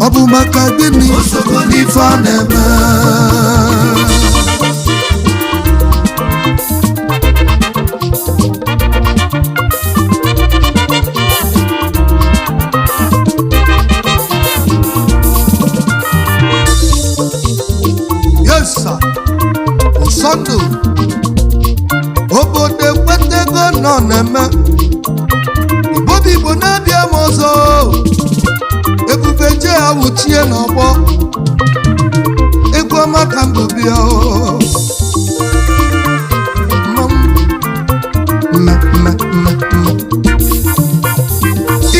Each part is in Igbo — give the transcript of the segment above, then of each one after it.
Obu maka gini osogo n'ife a na-eme yes sir Sunday obodo ekwetego nọ na-eme Igbo na-abịa m ọzọ ebube je awụchie n'ọgbọ egwu ọma ka mbụ bịa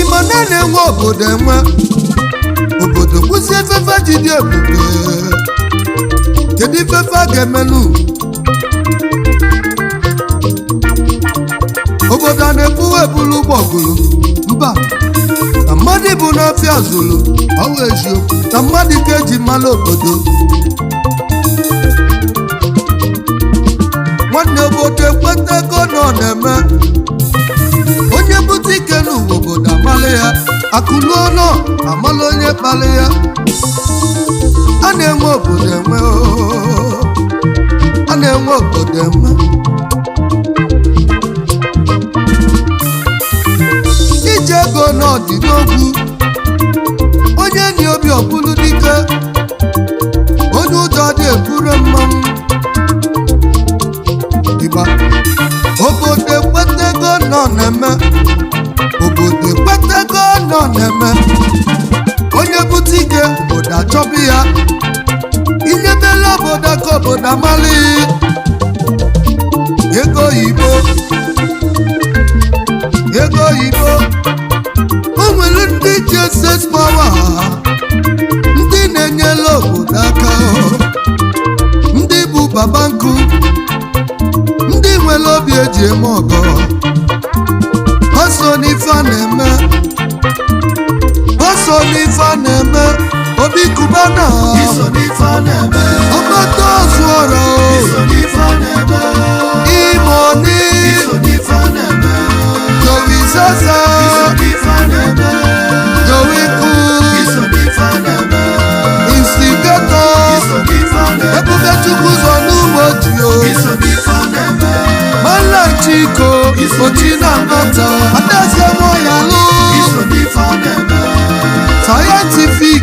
ịma na-enwe obodo enwe obodo kwụsị efefe jide ebube kedu ifefe a ga-emenụ obodo a na-ebuwe ebulu ụgbọgụrụ mba na mmadụ bụ n'ọfịa zụrụ ọwụ eziokwu na mmadụ ka eji mara obodo nwanne obodo ekwetego nọ na-eme onye bute ike n'ụwa obodo amala ya akụluo nọ amala onye kpali ya a na-enwe obodo enwe a na-enwe obodo enwe ije ego n'ọdị n'ogwu onye ni obi ọbụlụ dike onye ụjọ dị eburu mmanwụ ịgba obodo ekwetego nọ na-eme obodo ekwetego nọ na-eme onye bute ike obodo achọbụ ya inyebela obodo ka obodo amali ego oyibo o nwere ndị ji access power ndị na-enyela obodo aka ndị bụ baba nkụ ndị nwere obi eji eme ọgọ ha so n'ife a na-eme obi kubana ọgbata ozu ọrụ imoni Joey Zaza Joey Cool Instigator Ebube Chukwuzo n'Umoji Mala Chiko Ochina Nata Adazie Moyalu Scientific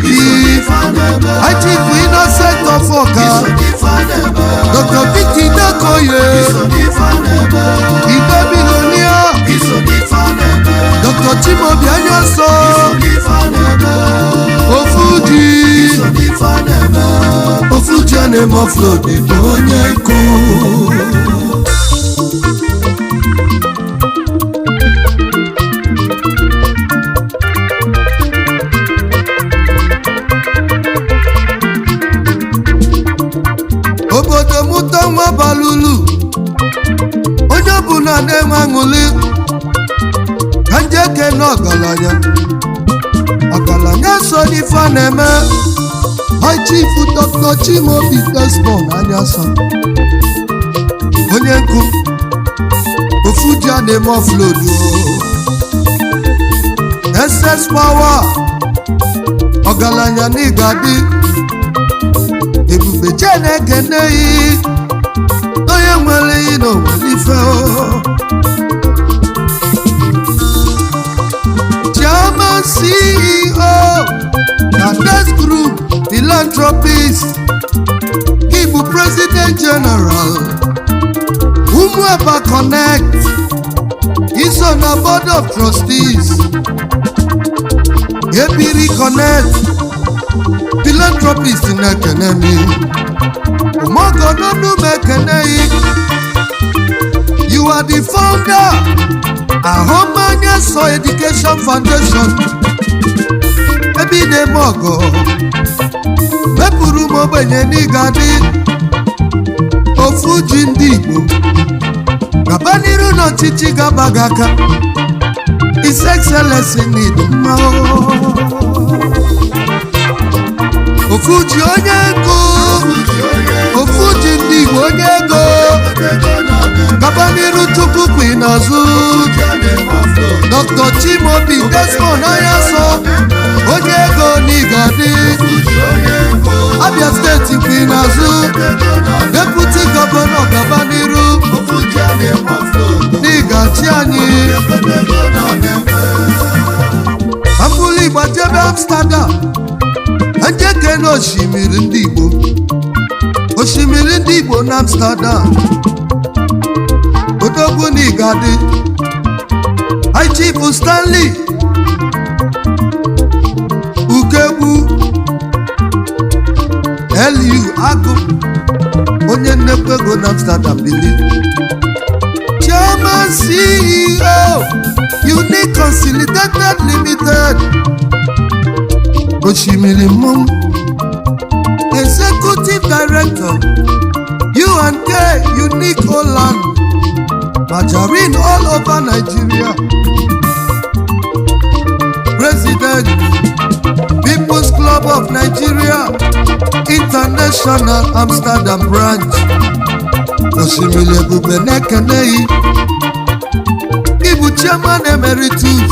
Achief Innocent Ofoka Dr. Vicky Dakoye Igbe Millionaire Dr. Chimobi Anyanso Ofuji ane moflodi onye nku obodo mụta nwa balulu onye ọbụla na-enwe aṅụli ka njeke na ọgaranya so n'ife a na-eme Chief Dr. Chimobi Desmond Anyanso onye nkụ Ofuji a na-eme offload SS Power ọgaranya n'ịga dị ebube uche na-ekene yi onye nwere yi n'owelife Chairman CEO Cades Group Philanthropist Ibu President General Umuapa Connect is on the board of trustees Ebiri Connect Philanthropist in Ekenemi Umogo Nonu Mekenei. You are the founder Ahomanya So Education Foundation Ebine Mogo Mepuru Mobenye Nigadi Ofuji ndị Igbo Gabaniru no chichi gabagaka His Excellency Nidumma Ofuji onye ego Ofuji ndị Igbo onye ego Gabaniru Chukwu Inazu Dr. Chimobi Desmond Ayaso onye ego Nigadi Abia State Inazu Deputy Governor Gabaniru Nigachi anyị Ambuli gbajebe Amsterdam Anjeke na osimiri ndị Igbo Osimiri ndị Igbo na Amsterdam Odogwu Nigadi High Chief Stanley Ukegbu L.U. Agụ onye nnekwu ego na Amsterdam bili Chairman CEO Unique Consolidated Limited Oshimiri Mmọnwụ Executive Director U&K Unique Holland Margarine all over Nigeria President People's Club of Nigeria International Amsterdam Branch Oshimiri Ebube Nekenei Ibu Chairman Emeritus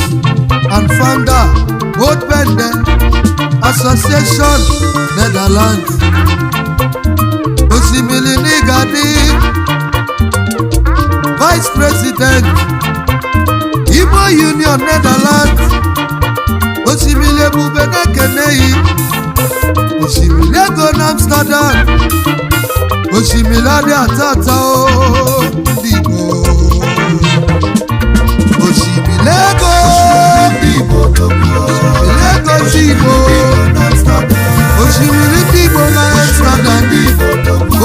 and Founder World Bende Association Netherlands Oshimiri Nigadi Vice President Igbo Union Netherlands Oshimiri Ebube Nekenei Oshimiri ego na Amsterdam Oshimiri adị atata o ndị Igbo Oshimiri ego ndị Igbo Oshimiri ndị Igbo na Amsterdam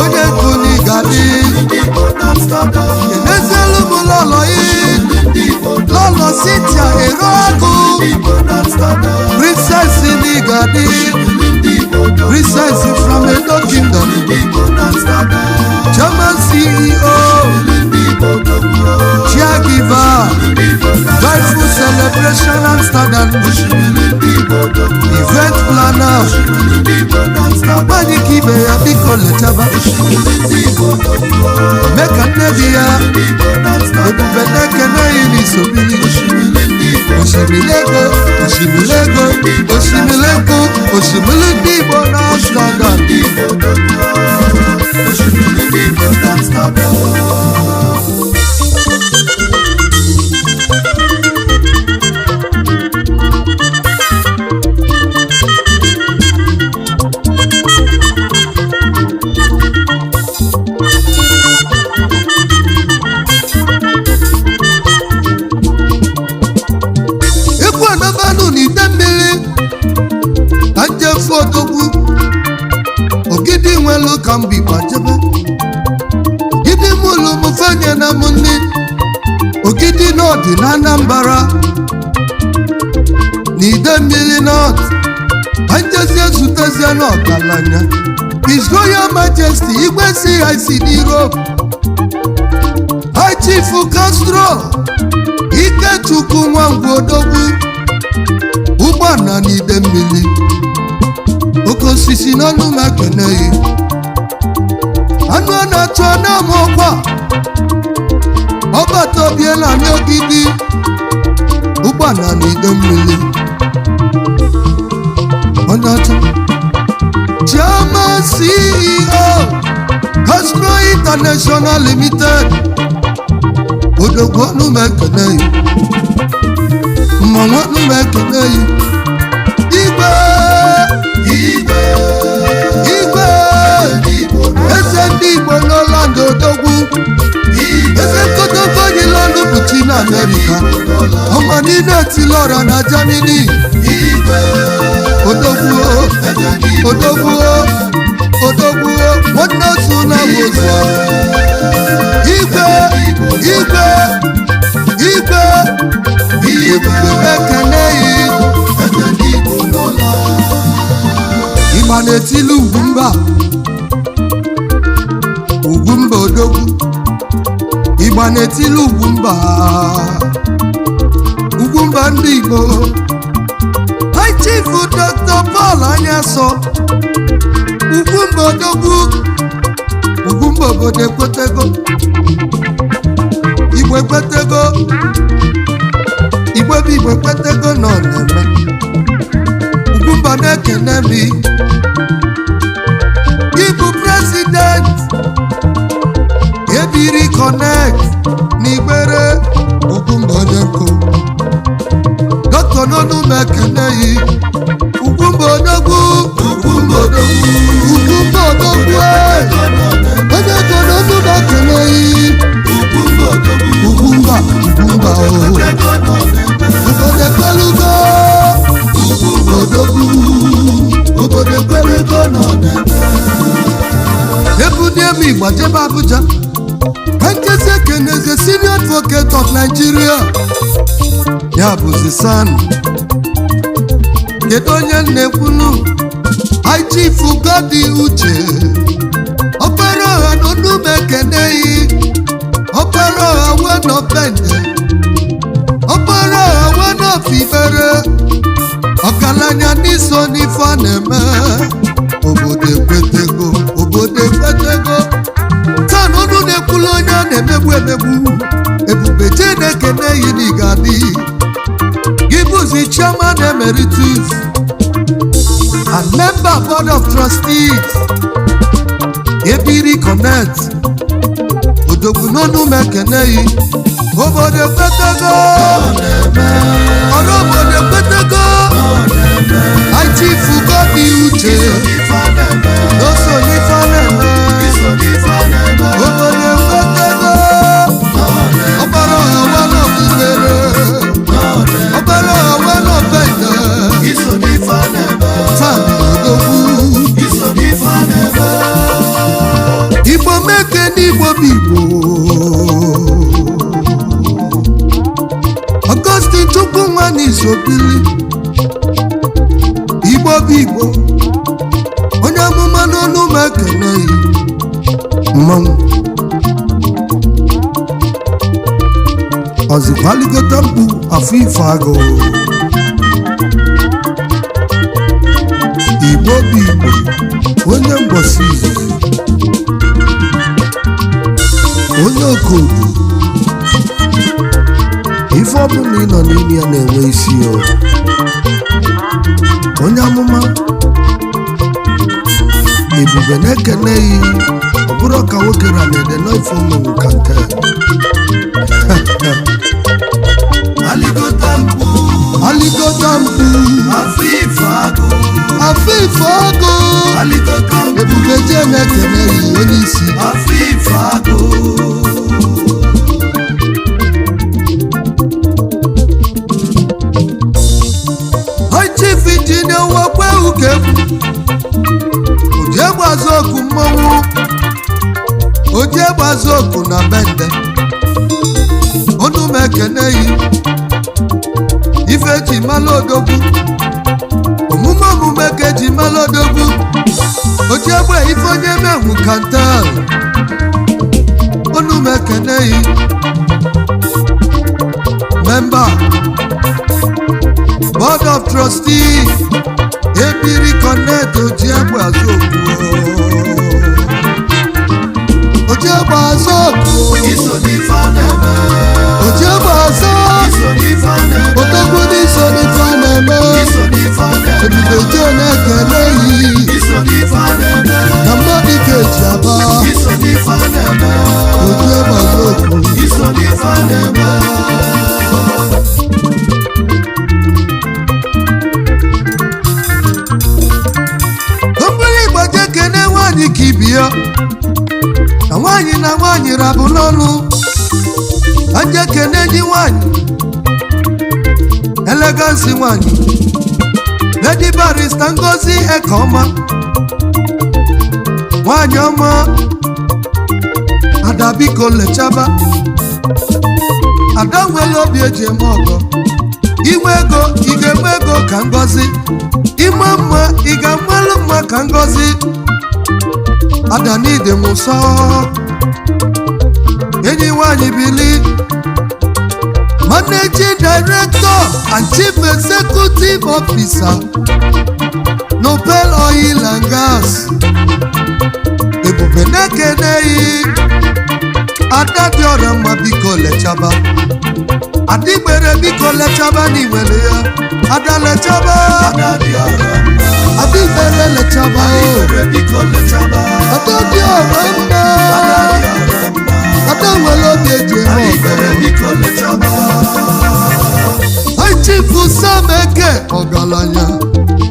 onye nkuni gadi Kenezelu bụ lọlọ yi lọlọ Cynthia Eroagu Princess Nigadi Princess from Edo Kingdom Chairman CEO Caregiver Joyful Celebration Amsterdam Event Planner Mani kibe ya biko lechaba Meka nnebi ya Ebube nekene ili sobili Oshimilego, Oshimilego, Oshimilego, Oshimilego ndị Igbo na Amsterdam Ogidi nwelu ka mbi gbajebe Ogidi mụlụ mụfenye na mụnni Ogidi n'ọdị na Anambra N'ide mmiri North Anjezi ezutezie n'ọgaranya His Royal Majesty Igwe CIC n'Europe High Chief Castro Ikechukwu Nwangwu Odogwu Ụgbọala n'ide mmiri Oke osisi n'ọnụ Mekenei Anụ a na-achọ n'ama ọkwa Ọbata obiela n'Ogidi Ụgbọala n'ide mmiri Onye ọcha Chairman CEO International Limited odogwu ọnụ m ekene yi mmanwụ ọnụ m ekene yi igwe eze ndị Igbo n'Ọland odogwu eze nkotoko yi Lọndụ bụchi na Amerịka ọma niile etilọra na Germany odogwu nwanne otu na wozu igwe ekene yi ịgba na-etili Ugwumba odogwu ịgba na-etili Ugwumba ndị Igbo High Chief Dr. Paul Anyaso Ugwumba odogwu Ugwumba obodo ekwetego Igbo ekwetego Igbo bụ Igbo ekwetego nọ na-eme Ugwumba na-ekene m Igbo President Ebiri Connect n'Igbere Ugwumba Onyenko Dr. Nonu Mekeneyi Ugwumba odogwu Ugwumba Nonu Mekeneyi Ugwumba obodo ekwelugo obodo ekwelugo nọ ebunye m Igbo jebe Abuja Nkezi Ekeneze Senior Advocate of Nigeria ya bụzi SAN kedu onye na-ekwunu High Chief Ugodi Uche ọkpara ọha n'Onu m ekeneyi ọkpara ọha wenọbende ọkpara ọha wenọfibere ọgaranya n'iso n'ife a na-eme obodo ekwetego taa na ọnụ na-ekwulu onye a na-emegbu Ebube Ekeneyi n'Igadi gị bụzi Chairman Emeritus and Member Board of Trustees Ebiri Connect odogwu n'Onu m ekeneyi obodo ekwetego ọrụ obodo ekwetego High Chief Ugodi Uche n'oso n'ife na-eme obodo ekwetego ọgbara ọha wenọbibere ọgbara ọha wenọbende taa odogwu Igbo meke n'Igbo bụ Igbo Augustine Chukwu Nwanizobili Igbo bụ Igbo onye amụma n'Onu m ekeneyi mmanwụ ọzịkwaligota mkpu afọ ife agụ Igbo bụ Igbo onye mgbọsị izizi onye okodu ife ọbụla ị nọ n'ime ya na-enwe isi ya onye amụma Ebube na-ekeneyi ọ bụrụ ka nwoke ra na-ede n'ife omenwu ka nke aligota mkpu afọ ife agụ Ebube na-ekeneyi onye isi afọ ife agụ High Chief Engineer Nwakwe Ukegwu Ojegbazoku mmọnwụ Ojegbazoku na bende Onu m ekeneyi ife ji mala odogwu omume ka eji mala odogwu Ojegbe ife onye menwu kantel Onu m ekeneyi Member Board of Trustees Ebiri Connect Ojegbazoku odogwu n'iso n'ife na-eme Ebube na-ekeneyi na mmadụ ka eji aba ibi ya na nwaanyị na nwaanyị rabụ n'ọnụ anje kene di nwaanyị elegansi nwaanyị Lady Barrister Ngozi Ekoma nwaanyị ọma ada biko lechaba ada nwere obi eji eme ọgọ inwe ego ị ga-enwe ego ka Ngozi ime mma ị ga-amalụ mma ka Ngozi ada n'ide m nsọ enyi nwaanyị bili Managing Director and Chief Executive Officer Nobel Oil and Gas Ebube na-ekeneghị ada dị ọra mma biko lechaba adịgbere biko lechaba n'iwere ya ada lechaba adịgbere lechaba ada dị ọra mma ada nwere obi eji eme ọgọ Chief Sam Eke ọgaranya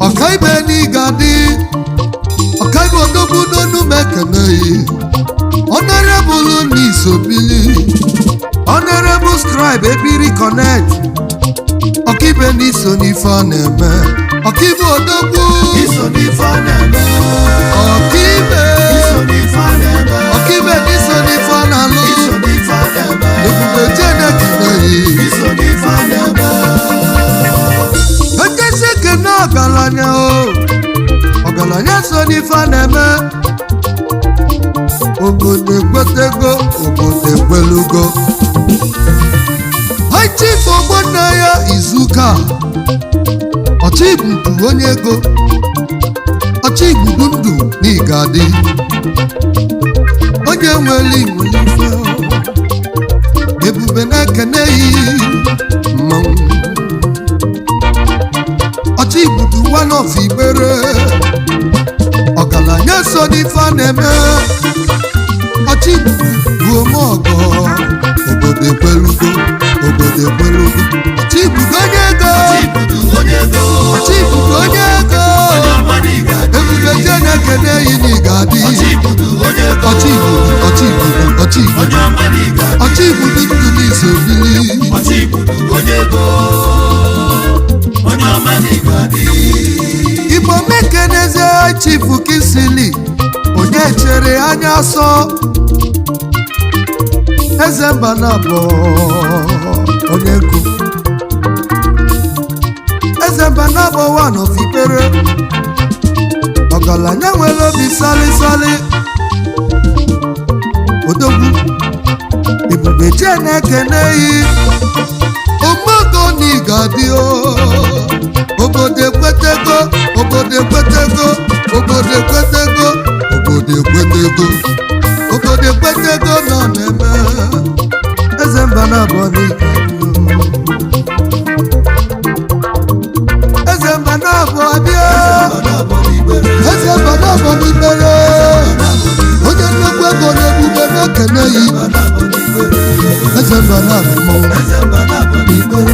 ọkaibe n'Igadi ọkaibe odogwu n'onu mekeneghị Honorable Nisobili Honorable Scribe Ebiri Connect ọkaibe n'iso n'ife a na-eme ọkaibe odogwu ọkaibe n'iso n'ife a na-alụ Ebube Jenekeneghị ekesi ekene ọgaranya ọgaranya so n'ife a na-eme obodo ekwetego obodo ekwelugo Chief Ogbonna ya Izuka Ọchịgbudu onye ego Ọchịgbudu ndụ n'Igadi onye nwere ife Ebube na-ekeneghị mmanwụ Ọchịgbudu one of Igbere ọgaranya so n'ife a na-eme Ọchịgbudu bụ omeọgọ obodo ekwelugo Ọchịgbudu onye ego Ọchịgbudu onye ego Ebube Jenekeneghị n'Igadi Ọchịgbudu ndụ n'Isobili Igbo mekeneze Chief Kisili onye chere anya asọ eze mba na-abụ onye nkụ eze mba na-abụ one of Igbere ọgaranya nwere obi sali odogwu Ebube Jenekeneghị omogo n'Igadi obodo ekwetego nọ na-eme eze mba na-abụ n'Igadi eze mba na-abụ abịa eze mba na-abụ n'Igbere onye nnukwu ego na-Ebube na-ekeneghị eze mba na-abụ n'Igbere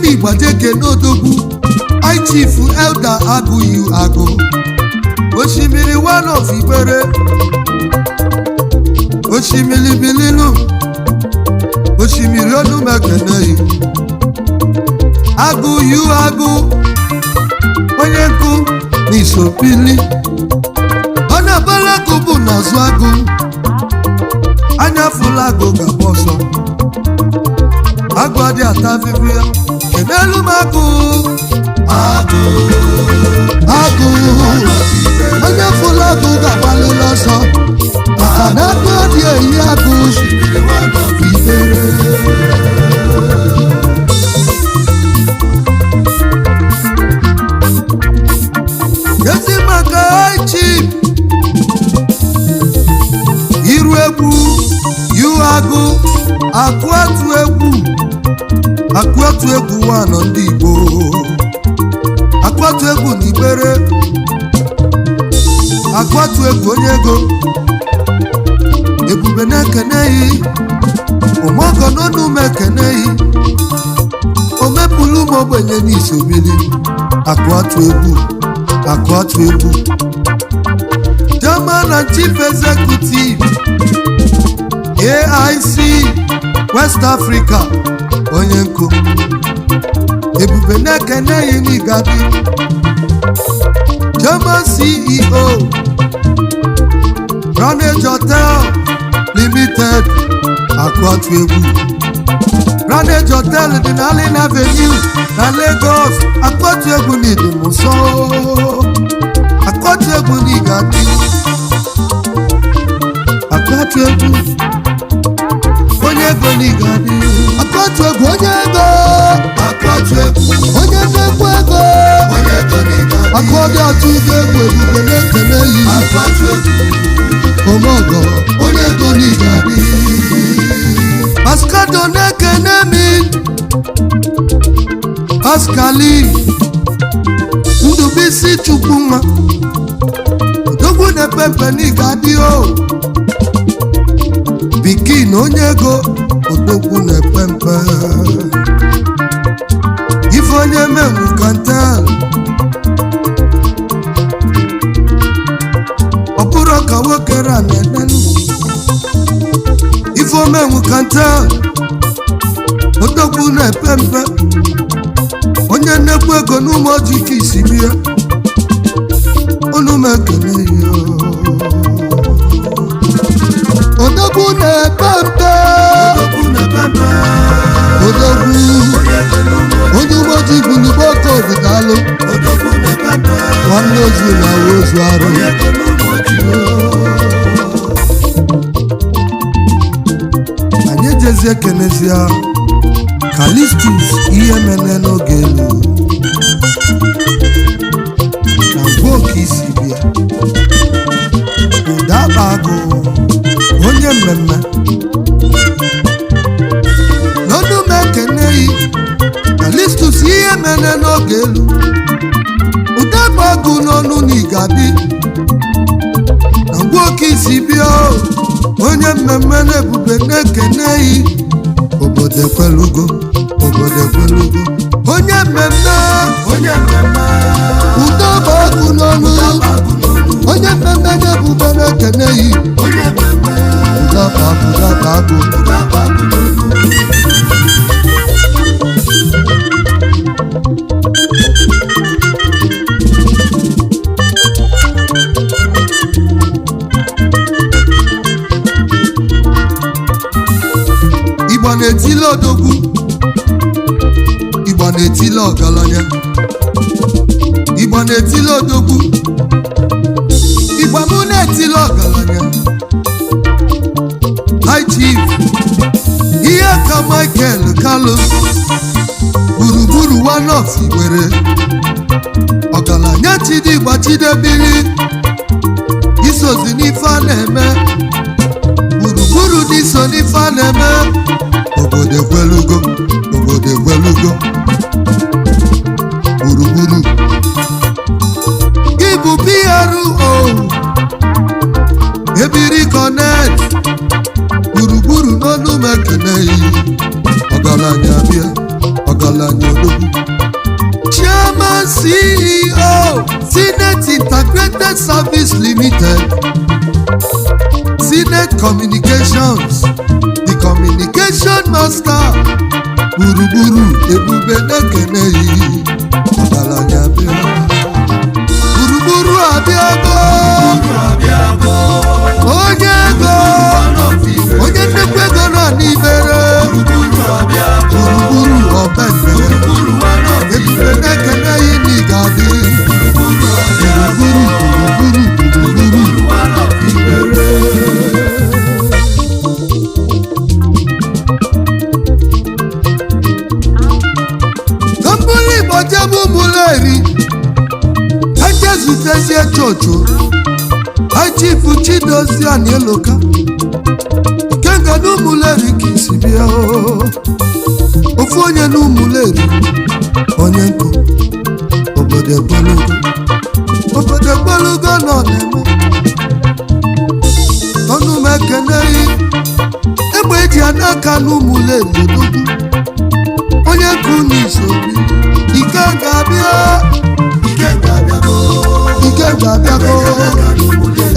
Igbadeke n'odogwu Chief Elder Agụyu Agụ Osimiri one of Igbere Osimiri Bililu Osimiri Olumekeneghị Agụyu Agụ onye nkụ n'Isobili ọ na-abala agụ bụ n'azụ agụ anya fụla agụ ga-agba ọsọ agụ adị ata afịfị ya kenelu m agụ onye fụla agụ ga-agbalịla ọsọ maka na agụ adị eyi agụ Igbere ezi maka Chief iru egwu yu agụ akụatu egwu nwanọ ndị Igbo onye ego Ebube na-ekeneghị ụmụọgọ n'ọnụ m ekeneghị o mepụlụ m ogbenye n'isobili akụ atụ egwu Chairman and Chief Executive AIC West Africa onye nkụ Ebube na-ekeneghị n'Igadi Chairman CEO Ranage Hotel Limited akụ atụ egwu Ranage Hotel dị na Allen Avenue na Lagos akụ atụ egwu n'Idi Muso akụ atụ egwu n'Igadi akụ atụ egwu onye ego n'Igadi akụ atụ egwu onye ego onye nnekwu ego akụ ọdị atụ egwu Ebube na-ekeneghị Omogo onye ego n'Igadi Pascado na-ekene mi Pascali Ndubisi Chukwuma odogwu na-epepe n'Igadi o Pikin onye ego odogwu na-epepe ife onye menwu kantel ọ bụrụ ka nwoke ra na-enenu ife omenwu kantel odogwu na-epepe onye nnekwu ego n'ụmụ ojii ka isi bịa unu m ekele ya odogwu na-epepe odogwu onye ụmụ ojii bụ n'ugbo oke obidalụ nwanne ozu na ozu arụ anyị ejezie kenezia Kalistus ihe mene n'oge elu na mgbe isi bịa ụda akpa agụ onye mmemme n'ọnụ m ekeneghị Kalistus ihe mene n'oge elu ụda akpa agụ n'ọnụ n'Igadi na mgbe isi bịa onye mmemme na-Ebube na-ekeneghị obodo ekwelugo onye mmemme udo bụ ọgụ n'ọnụ onye mmemme na-Ebube na-ekeneghị udo bụ agụ Igbo na-etile odogwu Igbo na-etile ọgaranya Igbo na-etile odogwu Igbo mụ na-etile ọgaranya High Chief ihe ka Michael Kalu gburugburu one of Igwere ọgaranya Chidigba Chidebili isozi n'ife a na-eme gburugburu n'iso n'ife a na-eme obodo ekwelugo gburugburu ịbụ PRO Ebiri Connect gburugburu n'ọnụ m ekeneghị ọgaranya bịa ọgaranya odogwu Chairman CEO Senate Integrated Service Limited Senate Communications the Communication Master gburugburu Ebube na-ekeneghị ọgaranya bịa gburugburu abịago onye ego onye nnekwu ego nọ n'Ibere gburugburu ọbende Ebube na-ekeneghị n'Igadi gburugburu Kambuli Igbo jebe Ụmụleri ejezutezie chocho High Chief Chidozie Anieloka kenga n'Ụmụleri ka isi bịa ofu onye n'Ụmụleri onye nkụ obodo ekwelugo nọ na-eme n'aka n'ụmụleri odogwu onye ka unu isobi ike ga-abịa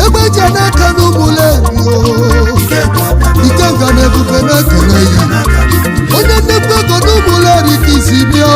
egbe je n'aka n'ụmụleri ike ga na-ebube na-ekele ya onye nnekwu ego n'ụmụleri ka isi bịa